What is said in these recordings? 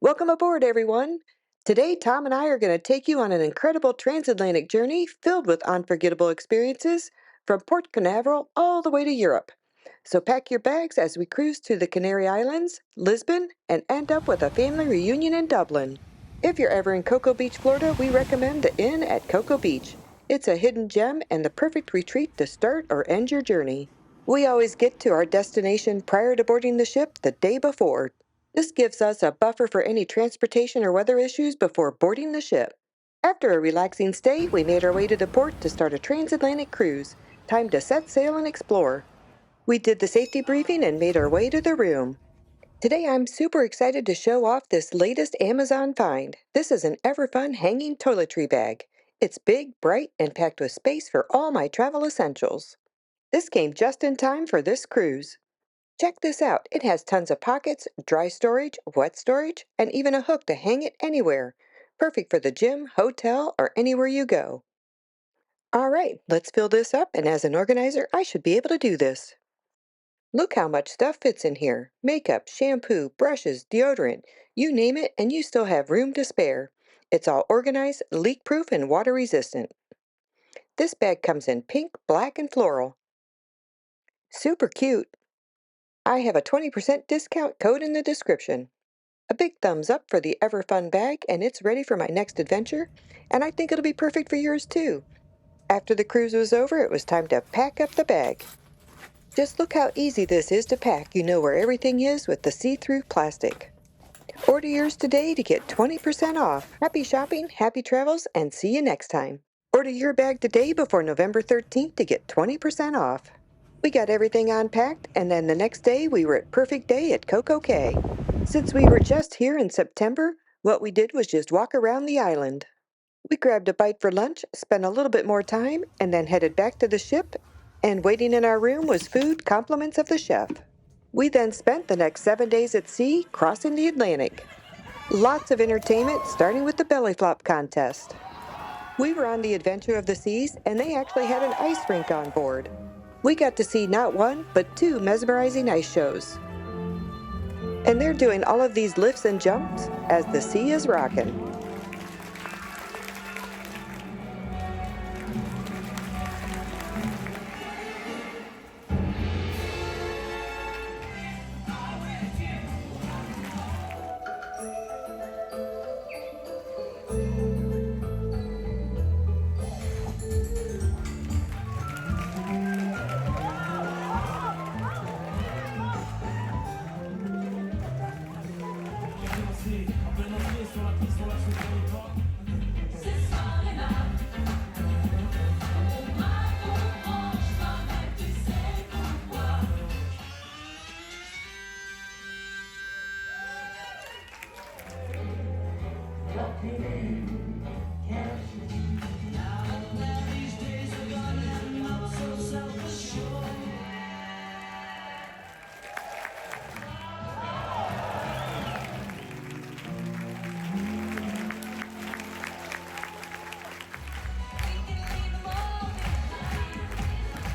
Welcome aboard, everyone. Today, Tom and I are going to take you on an incredible transatlantic journey filled with unforgettable experiences from Port Canaveral all the way to Europe. So pack your bags as we cruise to the Canary Islands, Lisbon, and end up with a family reunion in Dublin. If you're ever in Cocoa Beach, Florida, we recommend the Inn at Cocoa Beach. It's a hidden gem and the perfect retreat to start or end your journey. We always get to our destination prior to boarding the ship the day before. This gives us a buffer for any transportation or weather issues before boarding the ship. After a relaxing stay, we made our way to the port to start a transatlantic cruise. Time to set sail and explore. We did the safety briefing and made our way to the room. Today I'm super excited to show off this latest Amazon find. This is an ever-fun hanging toiletry bag. It's big, bright, and packed with space for all my travel essentials. This came just in time for this cruise. Check this out. It has tons of pockets, dry storage, wet storage, and even a hook to hang it anywhere. Perfect for the gym, hotel, or anywhere you go. All right, let's fill this up, and as an organizer, I should be able to do this. Look how much stuff fits in here. Makeup, shampoo, brushes, deodorant, you name it, and you still have room to spare. It's all organized, leak-proof, and water-resistant. This bag comes in pink, black, and floral. Super cute. I have a 20% discount code in the description. A big thumbs up for the Ever Fun bag, and it's ready for my next adventure, and I think it'll be perfect for yours too. After the cruise was over, it was time to pack up the bag. Just look how easy this is to pack. You know where everything is with the see-through plastic. Order yours today to get 20% off. Happy shopping, happy travels, and see you next time. Order your bag today before November 13th to get 20% off. We got everything unpacked, and then the next day we were at Perfect Day at CocoCay. Since we were just here in September, what we did was just walk around the island. We grabbed a bite for lunch, spent a little bit more time, and then headed back to the ship, and waiting in our room was food, compliments of the chef. We then spent the next 7 days at sea, crossing the Atlantic. Lots of entertainment, starting with the belly flop contest. We were on the Adventure of the Seas, and they actually had an ice rink on board. We got to see not one, but 2 mesmerizing ice shows. And they're doing all of these lifts and jumps as the sea is rocking.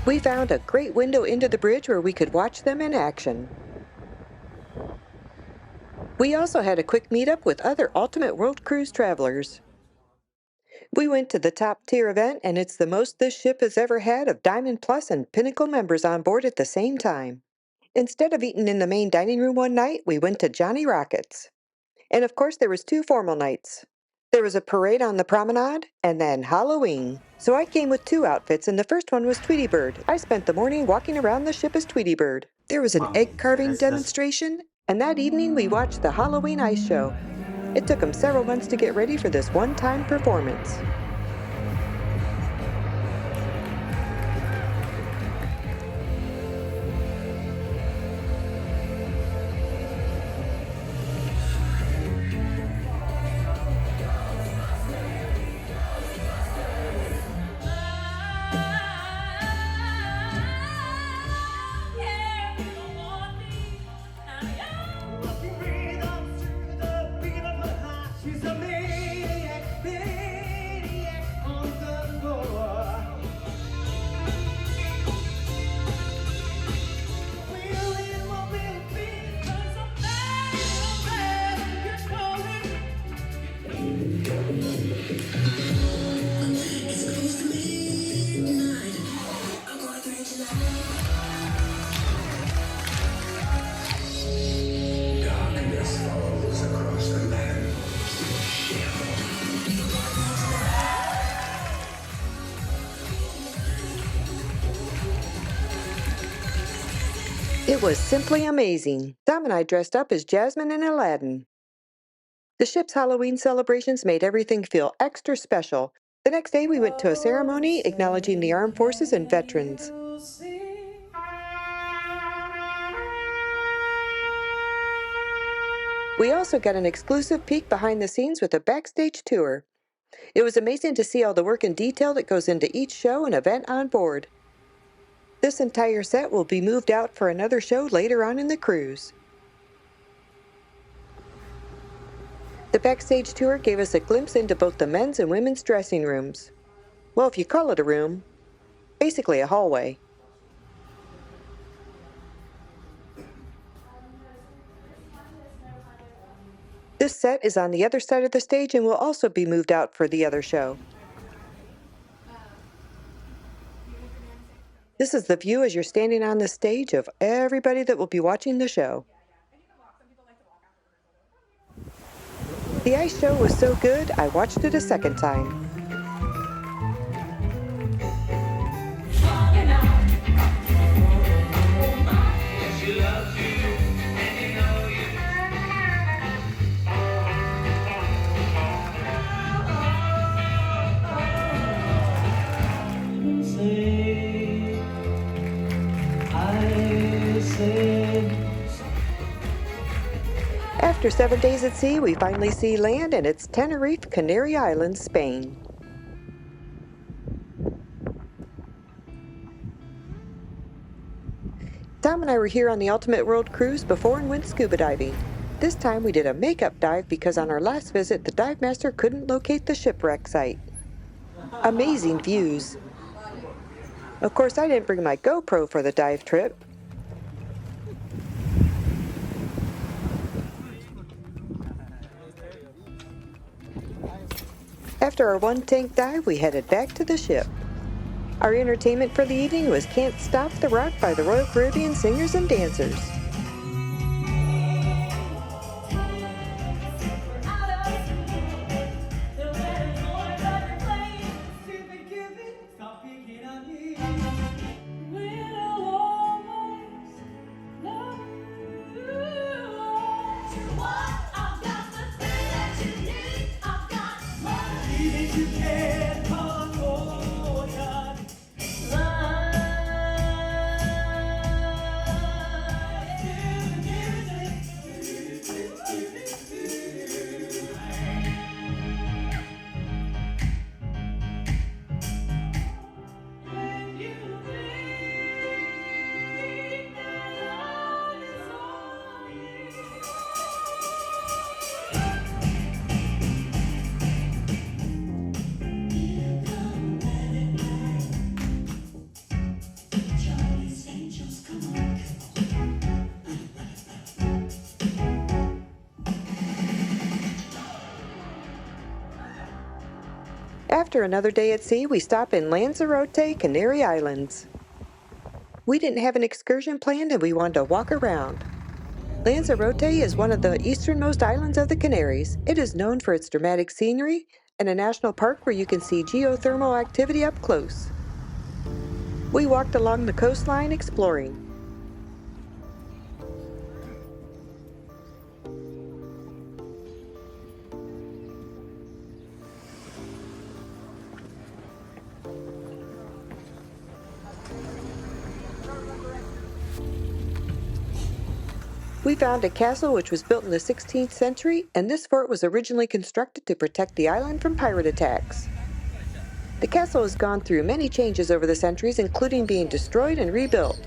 We found a great window into the bridge where we could watch them in action. We also had a quick meetup with other Ultimate World Cruise travelers. We went to the top tier event, and it's the most this ship has ever had of Diamond Plus and Pinnacle members on board at the same time. Instead of eating in the main dining room one night, we went to Johnny Rockets. And of course, there was 2 formal nights. There was a parade on the promenade, and then Halloween. So I came with 2 outfits, and the first one was Tweety Bird. I spent the morning walking around the ship as Tweety Bird. There was an egg carving demonstration, and that evening we watched the Halloween ice show. It took them several months to get ready for this one-time performance. Darkness falls across the land. It was simply amazing. Tom and I dressed up as Jasmine and Aladdin. The ship's Halloween celebrations made everything feel extra special. The next day, we went to a ceremony acknowledging the armed forces and veterans. We also got an exclusive peek behind the scenes with a backstage tour. It was amazing to see all the work and detail that goes into each show and event on board. This entire set will be moved out for another show later on in the cruise. The backstage tour gave us a glimpse into both the men's and women's dressing rooms. Well, if you call it a room, basically a hallway. This set is on the other side of the stage and will also be moved out for the other show. This is the view as you're standing on the stage of everybody that will be watching the show. The ice show was so good, I watched it a second time. After 7 days at sea, we finally see land, and it's Tenerife, Canary Islands, Spain. Tom and I were here on the Ultimate World Cruise before and went scuba diving. This time we did a makeup dive because on our last visit, the dive master couldn't locate the shipwreck site. Amazing views. Of course, I didn't bring my GoPro for the dive trip. After our one-tank dive, we headed back to the ship. Our entertainment for the evening was Can't Stop the Rock by the Royal Caribbean Singers and Dancers. After another day at sea, we stop in Lanzarote, Canary Islands. We didn't have an excursion planned and we wanted to walk around. Lanzarote is one of the easternmost islands of the Canaries. It is known for its dramatic scenery and a national park where you can see geothermal activity up close. We walked along the coastline exploring. We found a castle which was built in the 16th century, and this fort was originally constructed to protect the island from pirate attacks. The castle has gone through many changes over the centuries, including being destroyed and rebuilt.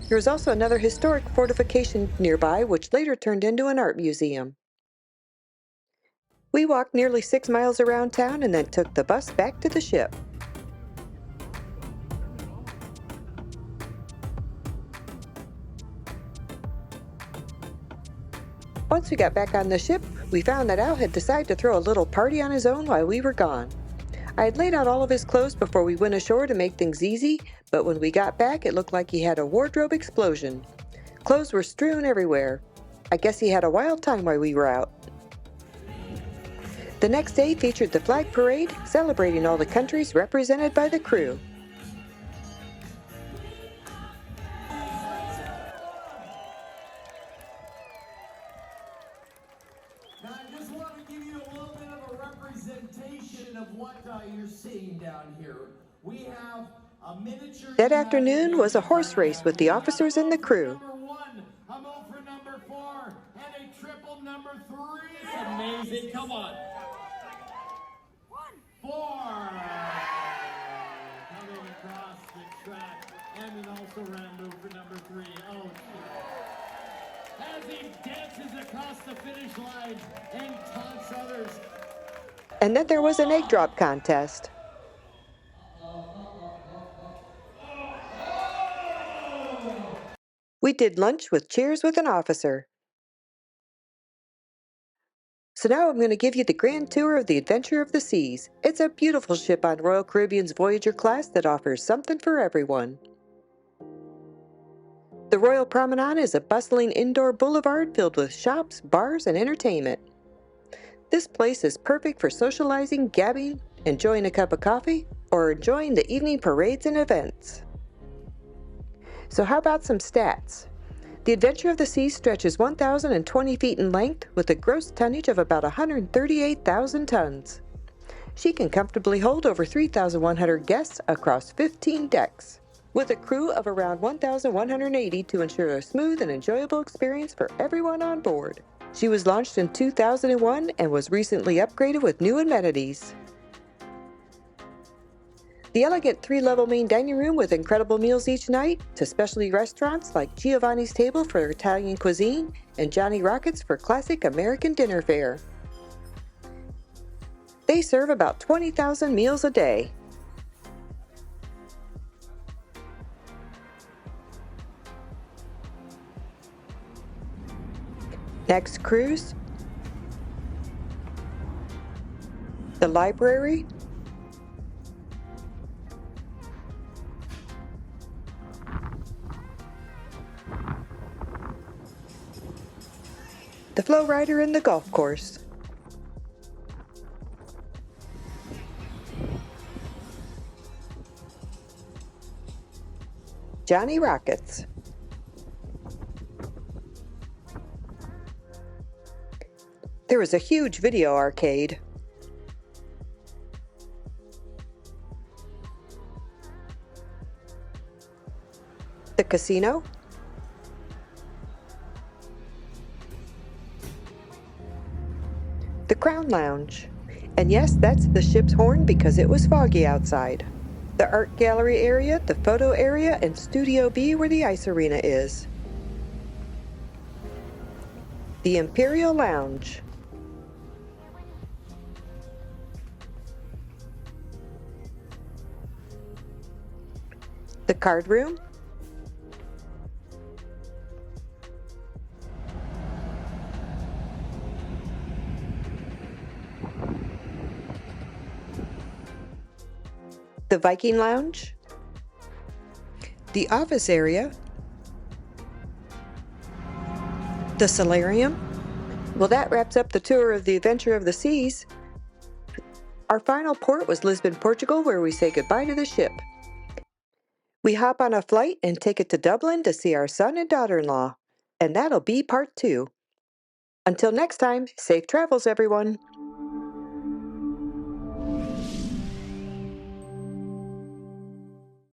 There is also another historic fortification nearby, which later turned into an art museum. We walked nearly 6 miles around town and then took the bus back to the ship. Once we got back on the ship, we found that Al had decided to throw a little party on his own while we were gone. I had laid out all of his clothes before we went ashore to make things easy, but when we got back, it looked like he had a wardrobe explosion. Clothes were strewn everywhere. I guess he had a wild time while we were out. The next day featured the flag parade, celebrating all the countries represented by the crew. Now, I just want to give you a little bit of a representation of what you're seeing down here. We have a miniature. That afternoon was a horse race with the officers and the crew. Number one, a move for number 4, and a triple number 3. Amazing. Come on. 4. Coming across the track, and then also ran move for number 3. Oh, as he dances across the finish line and taunts others. And then there was an egg drop contest. We did lunch with cheers with an officer. So now I'm going to give you the grand tour of the Adventure of the Seas. It's a beautiful ship on Royal Caribbean's Voyager class that offers something for everyone. The Royal Promenade is a bustling indoor boulevard filled with shops, bars, and entertainment. This place is perfect for socializing, gabbing, enjoying a cup of coffee, or enjoying the evening parades and events. So how about some stats? The Adventure of the Seas stretches 1,020 feet in length with a gross tonnage of about 138,000 tons. She can comfortably hold over 3,100 guests across 15 decks, with a crew of around 1,180 to ensure a smooth and enjoyable experience for everyone on board. She was launched in 2001 and was recently upgraded with new amenities. The elegant 3-level main dining room with incredible meals each night, to specialty restaurants like Giovanni's Table for Italian cuisine and Johnny Rockets for classic American dinner fare. They serve about 20,000 meals a day. Next cruise, the library, the flow rider and the golf course. Johnny Rockets. There is a huge video arcade. The casino. The Crown Lounge. And yes, that's the ship's horn because it was foggy outside. The art gallery area, the photo area, and Studio B where the ice arena is. The Imperial Lounge. The card room. The Viking Lounge. The office area. The solarium. Well, that wraps up the tour of the Adventure of the Seas. Our final port was Lisbon, Portugal, where we say goodbye to the ship. We hop on a flight and take it to Dublin to see our son and daughter-in-law. And that'll be part 2. Until next time, safe travels, everyone.